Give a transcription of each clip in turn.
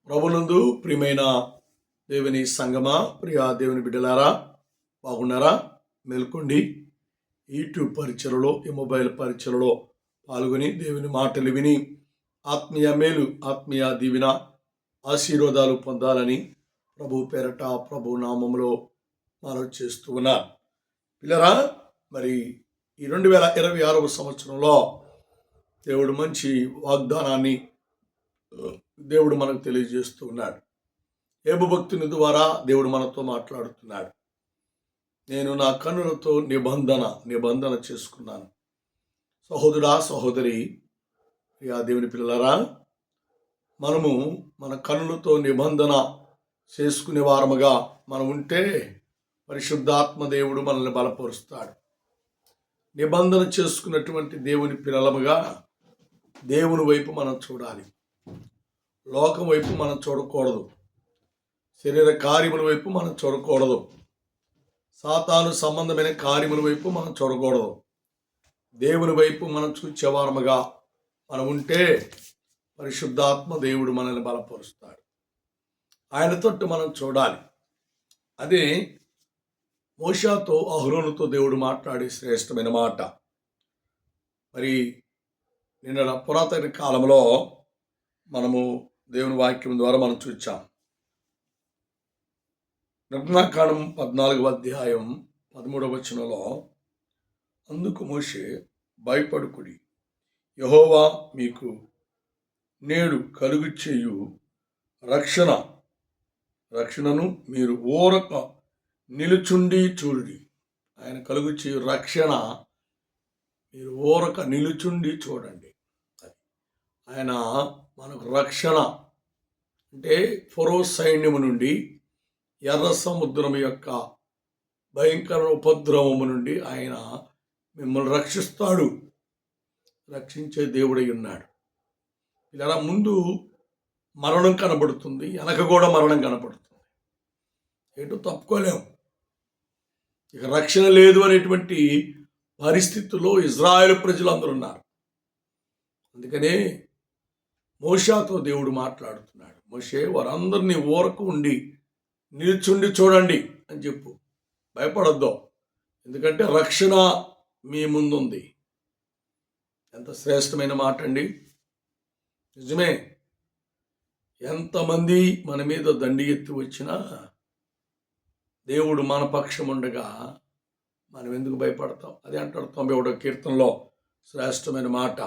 ప్రభునందు ప్రియమైన దేవుని సంగమా, ప్రియ దేవుని బిడ్డలారా, బాగున్నారా? మేల్కొండి. యూట్యూబ్ పరిచయలో, ఈ మొబైల్ పరిచయలో పాల్గొని దేవుని మాటలు విని ఆత్మీయ మేలు, ఆత్మీయ దీవెన, ఆశీర్వాదాలు పొందాలని ప్రభు పేరట, ప్రభు నామములో మనం చేస్తూ ఉన్నారు. పిల్లరా, మరి ఈ 2026వ సంవత్సరంలో దేవుడు మంచి వాగ్దానాన్ని దేవుడు మనకు తెలియజేస్తూ ఉన్నాడు. యోబు భక్తుని ద్వారా దేవుడు మనతో మాట్లాడుతున్నాడు. నేను నా కన్నులతో నిబంధన చేసుకున్నాను. సహోదరా, సహోదరి, ప్రియా దేవుని పిల్లలారా, మనము మన కన్నులతో నిబంధన చేసుకునే వారముగా మనం ఉంటే పరిశుద్ధాత్మ దేవుడు మనల్ని బలపరుస్తాడు. నిబంధన చేసుకున్నటువంటి దేవుని పిల్లలముగా దేవుని వైపు మనం చూడాలి. లోకం వైపు మనం చూడకూడదు. శరీర కార్యముల వైపు మనం చూడకూడదు. సాతాను సంబంధమైన కార్యముల వైపు మనం చూడకూడదు. దేవుని వైపు మనం చూచేవారముగా మనం ఉంటే పరిశుద్ధాత్మ దేవుడు మనల్ని బలపరుస్తాడు. ఆయన తట్టు మనం చూడాలి. అదే మోషేతో, అహరోనుతో దేవుడు మాట్లాడే శ్రేష్టమైన మాట. మరి నిన్న పురాతన కాలంలో మనము దేవుని వాక్యం ద్వారా మనం చూచాం. నిర్గమకాండం 14వ అధ్యాయం 13వ వచనంలో, అందుకు మోషే, భయపడుకుడి, యెహోవా మీకు నేడు కలుగు చేయు రక్షణను మీరు ఊరక నిలుచుండి చూడుడి. ఆయన కలుగు చేయు రక్షణ మీరు ఊరక నిలుచుండి చూడండి. ఆయన మనకు రక్షణ అంటే ఫరో సైన్యము నుండి, ఎర్ర సముద్రం యొక్క భయంకర ఉపద్రవము నుండి ఆయన మిమ్మల్ని రక్షిస్తాడు. రక్షించే దేవుడై ఉన్నాడు. ఇలా ముందు మరణం కనబడుతుంది, వెనక కూడా మరణం కనబడుతుంది. ఏంటో తప్పుకోలేము. ఇక రక్షణ లేదు అనేటువంటి పరిస్థితుల్లో ఇజ్రాయేలు ప్రజలు అందరూ ఉన్నారు. అందుకనే మోషేతో దేవుడు మాట్లాడుతున్నాడు. మోషే, వారందరినీ ఊరకు ఉండి నిల్చుండి చూడండి అని చెప్పు. భయపడొద్దు, ఎందుకంటే రక్షణ మీ ముందుంది. ఎంత శ్రేష్టమైన మాట అండి. నిజమే. ఎంతమంది మన మీద దండి ఎత్తి వచ్చినా దేవుడు మన పక్షం ఉండగా మనం ఎందుకు భయపడతాం? అదే అంటాడు 91వ కీర్తనలో శ్రేష్టమైన మాట.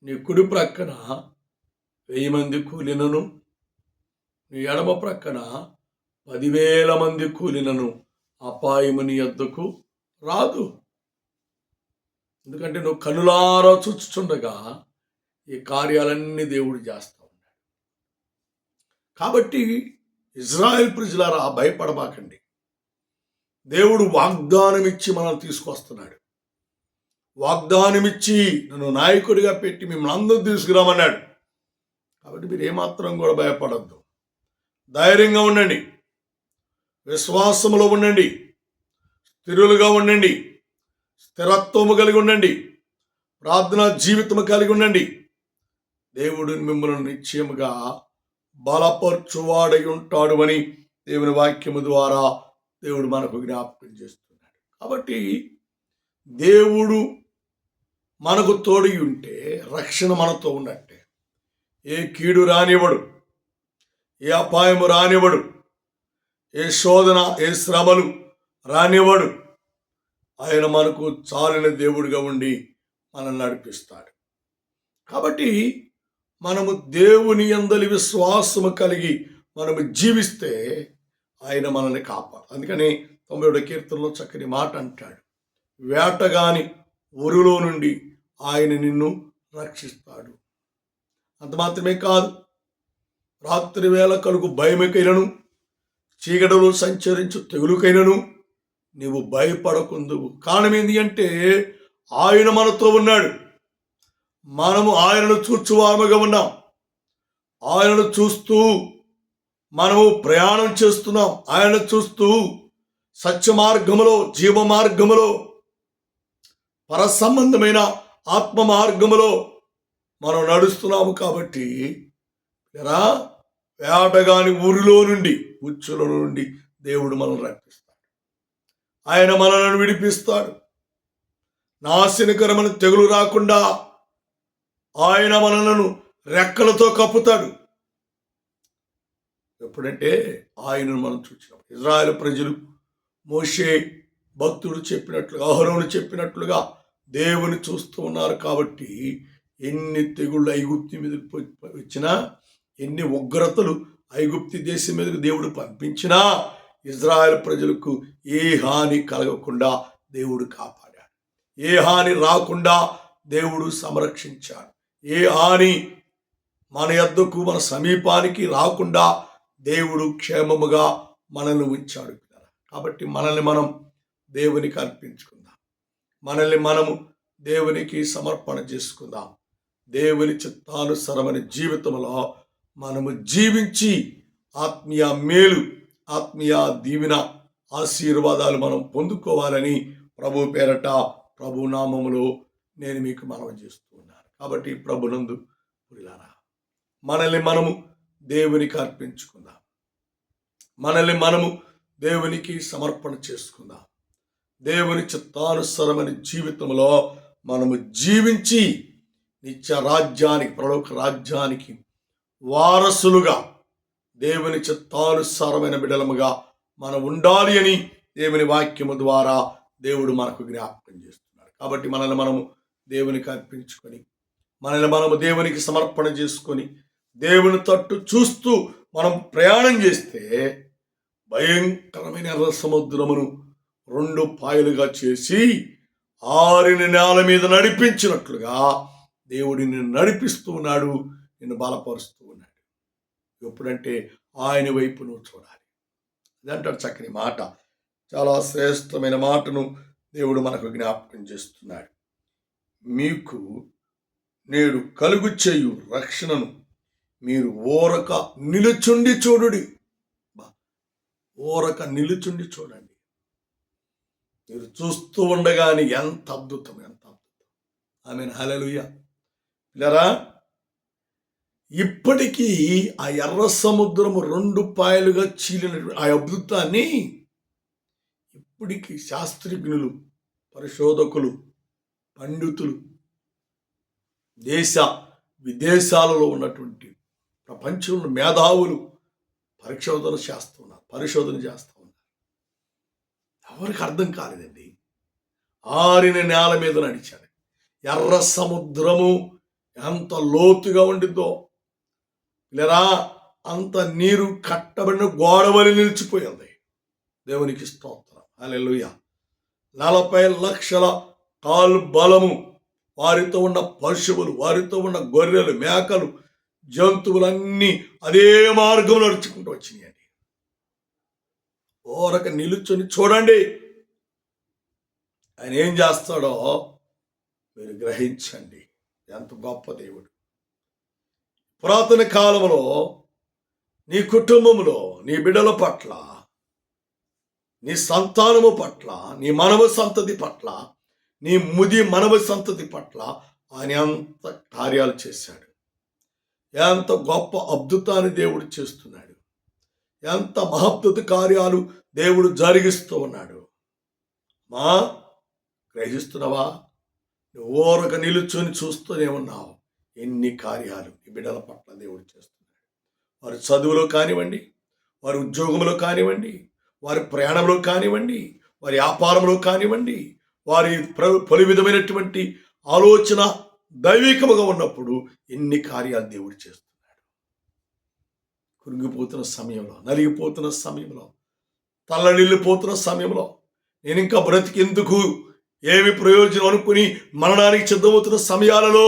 నీ కుడి ప్రక్కన 1000 మంది కూలినను, నీ ఎడమ ప్రక్కన 10,000 మంది కూలినను అపాయము నీ యొద్దకు రాదు. ఎందుకంటే నువ్వు కనులారా చూచుచుండగా ఈ కార్యాలన్నీ దేవుడు చేస్తూ ఉన్నాడు. కాబట్టి ఇజ్రాయెల్ ప్రజలారా, భయపడబాకండి. దేవుడు వాగ్దానం ఇచ్చి మనల్ని తీసుకొస్తున్నాడు. వాగ్దానం ఇచ్చి నన్ను నాయకుడిగా పెట్టి మిమ్మల్ని అందరూ తీసుకురామన్నాడు. కాబట్టి మీరు ఏమాత్రం కూడా భయపడద్దు. ధైర్యంగా ఉండండి, విశ్వాసములో ఉండండి, స్థిరులుగా ఉండండి, స్థిరత్వము కలిగి ఉండండి, ప్రార్థనా జీవితము కలిగి ఉండండి. దేవుడు మిమ్మల్ని నిశ్చయముగా బలపరచువాడై ఉంటాడు అని దేవుని వాక్యము ద్వారా దేవుడు మనకు జ్ఞాపకం చేస్తున్నాడు. కాబట్టి దేవుడు మనకు తోడి ఉంటే రక్షణ మనతో ఉన్నట్టే. ఏ కీడు రానివ్వడు, ఏ అపాయము రానివ్వడు, ఏ శోధన, ఏ శ్రమలు రానివ్వడు. ఆయన మనకు చాలిన దేవుడిగా ఉండి మనల్ని నడిపిస్తాడు. కాబట్టి మనము దేవుని యందలి విశ్వాసము కలిగి మనము జీవిస్తే ఆయన మనల్ని కాపాడు. అందుకని 91వ కీర్తనలో చక్కని మాట అంటాడు, వేటగాని ఊరిలో నుండి ఆయన నిన్ను రక్షిస్తాడు. అంత మాత్రమే కాదు, రాత్రి వేళ కలుగు భయముకైనను, చీకటిలో సంచరించు తెగులుకైనను నీవు భయపడకుందువు. కారణం ఏంటి అంటే ఆయన మనతో ఉన్నాడు. మనము ఆయనను చూచువారముగా ఉన్నాం. ఆయనను చూస్తూ మనము ప్రయాణం చేస్తున్నాం. ఆయన చూస్తూ సత్య మార్గములో, జీవ మార్గములో, పర సంబంధమైన ఆత్మ మార్గములో మనం నడుస్తున్నాము. కాబట్టి వేటగాని ఊరిలో నుండి ఉచ్చుల నుండి దేవుడు మనల్ని రక్షిస్తాడు. ఆయన మనలను విడిపిస్తాడు. నాశనకరమైన తెగులు రాకుండా ఆయన మనలను రెక్కలతో కప్పుతాడు. ఎప్పుడంటే ఆయనను మనం చూసినప్పుడు ఇజ్రాయేల్ ప్రజలు మోషే భక్తుడు చెప్పినట్లుగా, అహరోను చెప్పినట్లుగా దేవుని చూస్తూ ఉన్నారు. కాబట్టి ఎన్ని తెగుళ్ళు ఐగుప్తి మీద వచ్చినా, ఎన్ని ఉగ్రతలు ఐగుప్తి దేశం మీదకి దేవుడు పంపించినా ఇజ్రాయేల్ ప్రజలకు ఏ హాని కలగకుండా దేవుడు కాపాడాడు. ఏ హాని రాకుండా దేవుడు సంరక్షించాడు. ఏ హాని మన యొద్దకు, మన సమీపానికి రాకుండా దేవుడు క్షేమముగా మనల్ని ఉంచాడు. కాబట్టి మనల్ని మనం దేవునికి అర్పించుకుందాం. మనల్ని మనము దేవునికి సమర్పణ చేసుకుందాం. దేవుని చిత్తానుసరమైన జీవితంలో మనము జీవించి ఆత్మీయ మేలు, ఆత్మీయ దీవెన, ఆశీర్వాదాలు మనం పొందుకోవాలని ప్రభు పేరట, ప్రభు నామములో నేను మీకు మనవి చేస్తూ ఉన్నాను. కాబట్టి ప్రభునందు ప్రియులారా, మనల్ని మనము దేవునికి అర్పించుకుందాం. మనల్ని మనము దేవునికి సమర్పణ చేసుకుందాం. దేవుని చిత్తానుసరమైన జీవితంలో మనము జీవించి నిత్య రాజ్యానికి, పరలోక రాజ్యానికి వారసులుగా దేవుని చిత్తానుసారమైన బిడ్డలముగా మనం ఉండాలి అని దేవుని వాక్యము ద్వారా దేవుడు మనకు జ్ఞాపకం చేస్తున్నాడు. కాబట్టి మనల్ని మనము దేవునికి అర్పించుకొని, మనల్ని మనము దేవునికి సమర్పణ చేసుకొని, దేవుని తట్టు చూస్తూ మనం ప్రయాణం చేస్తే భయంకరమైన ఎర్ర సముద్రమును 2 పాయలుగా చేసి ఆరిన నేల మీద నడిపించినట్లుగా దేవుడు నిన్ను నడిపిస్తూ ఉన్నాడు, నిన్ను బలపరుస్తూ ఉన్నాడు. ఎప్పుడంటే ఆయన వైపు నువ్వు చూడాలి. అదంటాడు చక్కని మాట. చాలా శ్రేష్టమైన మాటను దేవుడు మనకు జ్ఞాపకం చేస్తున్నాడు. మీకు నేడు కలుగు చేయు రక్షణను మీరు ఊరక నిలుచుండి చూడుడి. ఊరక నిలుచుండి చూడండి. మీరు చూస్తూ ఉండగానే ఎంత అద్భుతం, ఎంత అద్భుతం. ఆమేన్, హల్లెలూయా. పిల్లరా, ఇప్పటికీ ఆ ఎర్ర సముద్రము 2 పాయలుగా చీలిన ఆ అద్భుతాన్ని ఇప్పటికీ శాస్త్రజ్ఞులు, పరిశోధకులు, పండితులు, దేశ విదేశాలలో ఉన్నటువంటి ప్రపంచంలో మేధావులు పరిశోధన చేస్తూ ఉన్నారు. ఎవరికి అర్థం కాలేదండి. ఆరిన నేల మీద నడిచాడు. ఎర్ర సముద్రము ఎంత లోతుగా ఉండిద్దో లేరా, అంత నీరు కట్టబడిన గోడవలి నిలిచిపోయింది. దేవునికి స్తోత్రం, హల్లెలూయా. 40 లక్షల కాలు బలము, వారితో ఉన్న పశువులు, వారితో ఉన్న గొర్రెలు, మేకలు, జంతువులన్నీ అదే మార్గం నడుచుకుంటూ వచ్చినాయండి. ఊరక నిలుచుని చూడండి. ఆయన ఏం చేస్తాడో మీరు గ్రహించండి. ఎంత గొప్ప దేవుడు. పురాతన కాలంలో నీ కుటుంబంలో, నీ బిడ్డల పట్ల, నీ సంతానము పట్ల, నీ మనవ సంతతి పట్ల, నీ మనవ సంతతి పట్ల ఆయన ఎంత కార్యాలు చేశాడు. ఎంత గొప్ప అద్భుతాన్ని దేవుడు చేస్తున్నాడు. ఎంత మహద్భుత కార్యాలు దేవుడు జరిగిస్తూ ఉన్నాడు. గ్రహిస్తున్నావా? నువ్వు ఊరక నిలుచుని చూస్తూనే ఉన్నావు. ఎన్ని కార్యాలు ఈ బిడ్డల పట్ల దేవుడు చేస్తున్నాడు. వారి చదువులో కానివ్వండి, వారి ఉద్యోగంలో కానివ్వండి, వారి ప్రయాణంలో కానివ్వండి, వారి వ్యాపారంలో కానివ్వండి, వారి పలు విధమైనటువంటి ఆలోచన దైవికముగా ఉన్నప్పుడు ఎన్ని కార్యాలు దేవుడు చేస్తున్నాడు. కురిగిపోతున్న సమయంలో, నలిగిపోతున్న సమయంలో, తల్లడిల్లిపోతున్న సమయంలో, నేను ఇంకా బ్రతికెందుకు, ఏమి ప్రయోజనం అనుకుని మరణానికి సిద్ధమవుతున్న సమయాలలో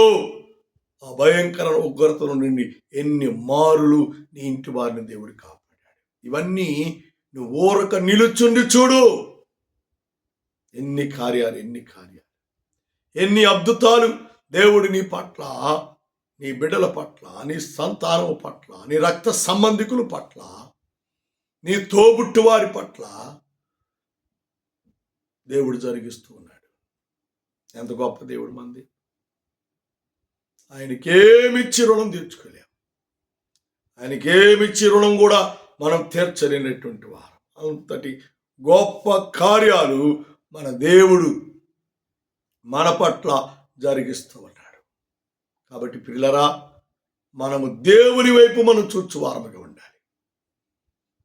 ఆ భయంకర ఉగ్రత నుండి ఎన్ని మారులు నీ ఇంటి వారిని దేవుడు కాపాడాడు. ఇవన్నీ నువ్వు ఊరక నిలుచుండి చూడు. ఎన్ని కార్యాలు, ఎన్ని అద్భుతాలు దేవుడు నీ పట్ల, నీ బిడ్డల పట్ల, నీ సంతానము పట్ల, నీ రక్త సంబంధికుల పట్ల, నీ తోబుట్టు వారి పట్ల దేవుడు జరిగిస్తూ ఉన్నాడు. ఎంత గొప్ప దేవుడు మంది. ఆయనకేమిచ్చి రుణం తీర్చుకోలేము. ఆయనకేమిచ్చి రుణం కూడా మనం తీర్చలేనటువంటి వారు. అంతటి గొప్ప కార్యాలు మన దేవుడు మన పట్ల జరిగిస్తూ ఉన్నాడు. కాబట్టి పిల్లరా, మనము దేవుని వైపు మనం చూచువారముగా ఉండాలి.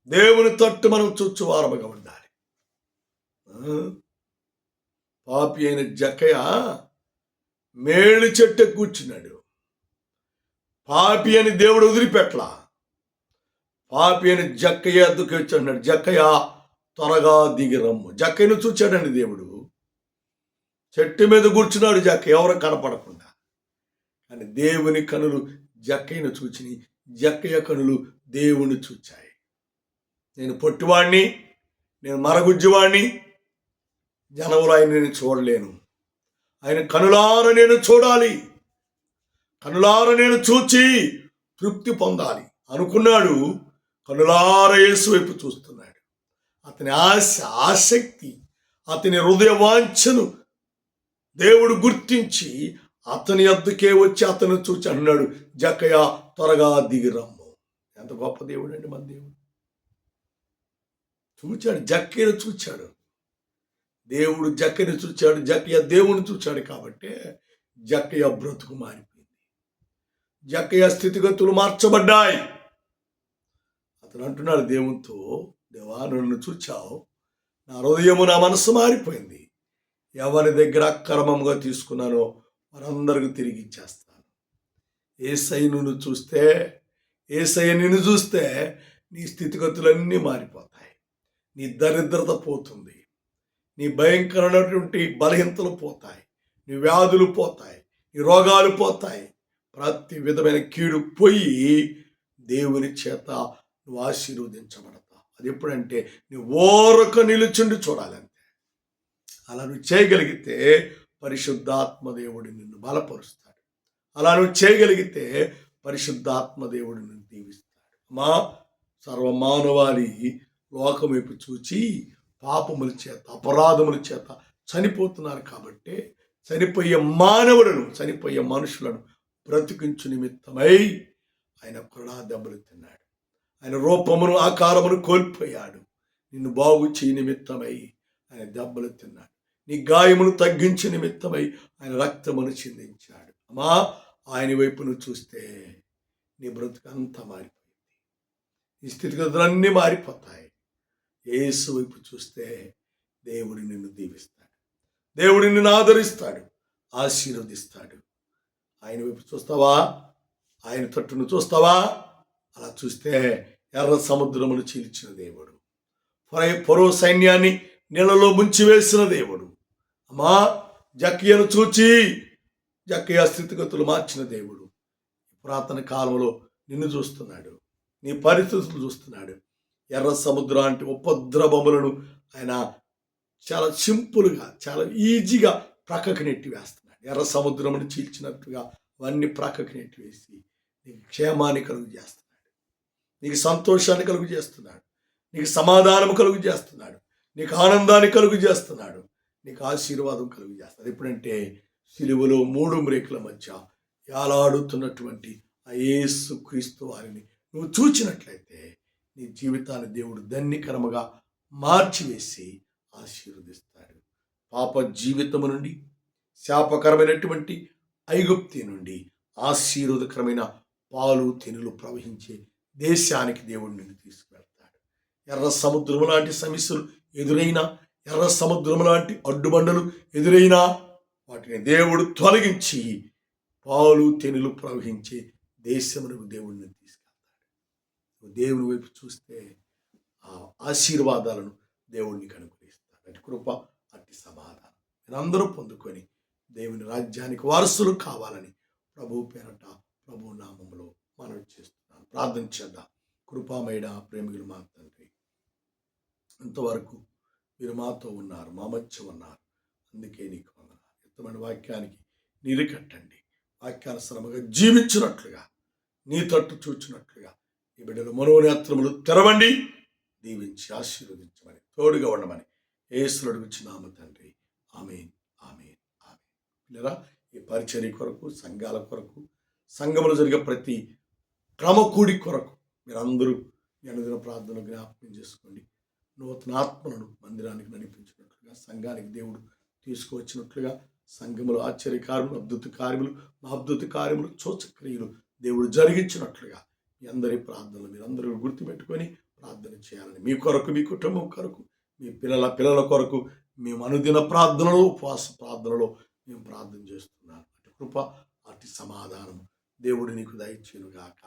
దేవుని తట్టు మనం చూచువారముగా ఉండాలి. పాపి అయిన జక్కయ్య మేలు చెట్టు కూర్చున్నాడు. పాపి అని దేవుడు వదిలిపెట్టలా. పాపి అని జక్కయ్య ఎద్దుకు వచ్చి అన్నాడు, జక్కయ్య త్వరగా దిగి రమ్ము. జక్కయ్యను చూచాడండి దేవుడు. చెట్టు మీద కూర్చున్నాడు జక్కయ్య, ఎవరు కనపడకుండా. కానీ దేవుని కనులు జక్కయ్యను చూచిని, జక్కయ్య కనులు దేవుని చూచాయి. నేను పొట్టివాణ్ణి, నేను మరగుజ్జివాణ్ణి, జనములు ఆయన నేను చూడలేను. ఆయన కనులార నేను చూడాలి, కనులార నేను చూచి తృప్తి పొందాలి అనుకున్నాడు. కనులార యేసు వైపు చూస్తున్నాడు. అతని ఆశ, ఆసక్తి, అతని హృదయ వాంఛను దేవుడు గుర్తించి అతని వద్దకే వచ్చి అతను చూచి అన్నాడు, జక్కయ్య త్వరగా దిగిరమ్ము. ఎంత గొప్ప దేవుడు అండి మన దేవుడు. చూచాడు, జక్కయ్యను చూచాడు. దేవుడు జక్కయ్యను చూచాడు, జక్కయ్య దేవుని చూచాడు. కాబట్టి జక్కయ్య బ్రతుకు మారిపోయింది. జక్కయ్య స్థితిగతులు మార్చబడ్డాయి. అతను అంటున్నాడు దేవునితో, దేవా నన్ను చూచావు, నా హృదయము నా మనసు మారిపోయింది. ఎవరి దగ్గర అక్రమంగా తీసుకున్నానో వారందరికీ తిరిగి ఇచ్చేస్తాను. యేసయ్య నిన్ను చూస్తే, యేసయ్య నిన్ను చూస్తే నీ స్థితిగతులన్నీ మారిపోతాయి. నీ దరిద్రత పోతుంది, నీ భయంకరమైనటువంటి బలహీనతలు పోతాయి, నీ వ్యాధులు పోతాయి, నీ రోగాలు పోతాయి. ప్రతి విధమైన కీడు పోయి దేవుని చేత నువ్వు ఆశీర్వదించబడతావు. అది ఎప్పుడంటే నువ్వు ఓరక నిలుచుండి చూడాలంతే. అలా నువ్వు చేయగలిగితే పరిశుద్ధాత్మ దేవుడు నిన్ను బలపరుస్తాడు. అలా నువ్వు చేయగలిగితే పరిశుద్ధాత్మ దేవుడు నిన్ను దీవిస్తాడు. మా సర్వమానవాళి లోకం వైపు చూచి పాపముల చేత, అపరాధముల చేత చనిపోతున్నారు. కాబట్టి చనిపోయే మానవులను, చనిపోయే మనుషులను బ్రతికించు నిమిత్తమై ఆయన కొరడా దెబ్బలు తిన్నాడు. ఆయన రూపమును, ఆకారమును కోల్పోయాడు. నిన్ను బాగు చేయ నిమిత్తమై ఆయన దెబ్బలు తిన్నాడు. నీ గాయమును తగ్గించే నిమిత్తమై ఆయన రక్తమును చిందించాడు. అమ్మా, ఆయన వైపు నువ్వు చూస్తే నీ బ్రతుకంతా మారిపోయింది. నీ స్థితిగతులన్నీ మారిపోతాయి. యేసు వైపు చూస్తే దేవుడు నిన్ను దీవిస్తాడు, దేవుడు నిన్ను ఆదరిస్తాడు, ఆశీర్వదిస్తాడు. ఆయన వైపు చూస్తావా? ఆయన తట్టును చూస్తావా? అలా చూస్తే ఎర్ర సముద్రమును చీల్చిన దేవుడు, ఫరో సైన్యాన్ని నీళ్ళలో ముంచివేసిన దేవుడు, అమ్మా జక్కయ్యను చూచి జక్కయ్య స్థితిగతులు మార్చిన దేవుడు పురాతన కాలంలో నిన్ను చూస్తున్నాడు, నీ పరిస్థితులు చూస్తున్నాడు. ఎర్ర సముద్రం అంటే ఉపద్రవములను ఆయన చాలా సింపుల్గా, చాలా ఈజీగా ప్రక్కకి నెట్టి వేస్తున్నాడు. ఎర్ర సముద్రమును చీల్చినట్టుగా అవన్నీ ప్రక్కకి నెట్టి వేసి నీకు క్షేమాన్ని కలుగు చేస్తున్నాడు, నీకు సంతోషాన్ని కలుగు చేస్తున్నాడు, నీకు సమాధానం కలుగు చేస్తున్నాడు, నీకు ఆనందాన్ని కలుగు చేస్తున్నాడు, నీకు ఆశీర్వాదం కలుగు చేస్తాడు. ఎప్పుడంటే సిలువలో 3 మ్రేకుల మధ్య యాలాడుతున్నటువంటి ఆ యేసు క్రీస్తు వారిని నువ్వు చూచినట్లయితే నీ జీవితాన్ని దేవుడు ధన్యకరముగా మార్చివేసి ఆశీర్వదిస్తాడు. పాప జీవితము నుండి, శాపకరమైనటువంటి ఐగుప్తి నుండి ఆశీర్వాదకరమైన పాలు తెనులు ప్రవహించే దేశానికి దేవుడు నిన్ను తీసుకువెళ్తాడు. ఎర్ర సముద్రం లాంటి సమస్యలు ఎదురైనా, ఎర్ర సముద్రం లాంటి అడ్డుబండలు ఎదురైనా వాటిని దేవుడు తొలగించి పాలు తెనులు ప్రవహించే దేశమునకు దేవుడిని తీసుకెళ్తాడు. దేవుని వైపు చూస్తే ఆ ఆశీర్వాదాలను దేవుడిని కనుగొనిస్తాడు. అటు కృప, అట్టి సమాధానం మీరందరూ పొందుకొని దేవుని రాజ్యానికి వారసులు కావాలని ప్రభు పేరట, ప్రభు నామములో మనవి చేస్తున్నాను. ప్రార్థన చేద్దాం. కృపామయుడ, ప్రేమికులు మా తండ్రి, ఇంతవరకు మీరు మాతో ఉన్నారు, మా మధ్య ఉన్నారు. అందుకే నీకు వందనాలు. యుక్తమైన వాక్యానికి నీరు కట్టండి. వాక్యానుసరముగా జీవించినట్లుగా, నీ తట్టు చూచినట్లుగా ఈ బిడ్డలు మనోనేత్రములు తెరవండి, దీవించి ఆశీర్వదించమని, తోడుగా ఉండమని యేసుని అడుగుచున్నాము తండ్రి. ఆమేన్, ఆమేన్, ఆమేన్. పిల్లరా, ఈ పరిచర్య కొరకు, సంఘాల కొరకు, సంఘములో జరిగే ప్రతి క్రమకూడి కొరకు మీరందరూ ఈ అనుదిన ప్రార్థనలు జ్ఞాపకం చేసుకోండి. నూతన ఆత్మలను మందిరానికి నడిపించినట్లుగా, సంఘానికి దేవుడు తీసుకువచ్చినట్లుగా, సంఘములు ఆశ్చర్యకార్యములు, అద్భుత కార్యములు, సూచక్రియలు దేవుడు జరిగించినట్లుగా మీ అందరి ప్రార్థనలు మీరందరూ గుర్తుపెట్టుకొని ప్రార్థన చేయాలని, మీ కొరకు, మీ కుటుంబం కొరకు, మీ పిల్లల కొరకు మేము అనుదిన ప్రార్థనలో, ఉపవాస ప్రార్థనలో మేము ప్రార్థన చేస్తున్నాం. అటు కృప, అటు సమాధానం దేవుడు నీకు దయచేయునుగాక.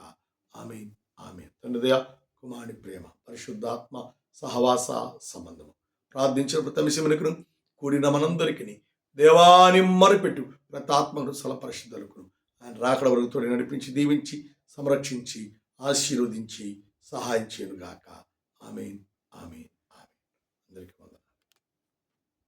ఆమేన్, ఆమేన్. తండ్రి దయ, కుమారుని ప్రేమ, పరిశుద్ధాత్మ సహవాస సంబంధము ప్రార్థించిన ప్రతి విషయమునకును కూడిన మనందరికీ దేవాని మొరపెట్టు ప్రతి ఆత్మను సలపరిశుద్ధులకు ఆయన రాకడ వరకు తోడి నడిపించి, దీవించి, సంరక్షించి, ఆశీర్వదించి సహాయం చేయనుగాక. ఆమేన్, ఆమేన్.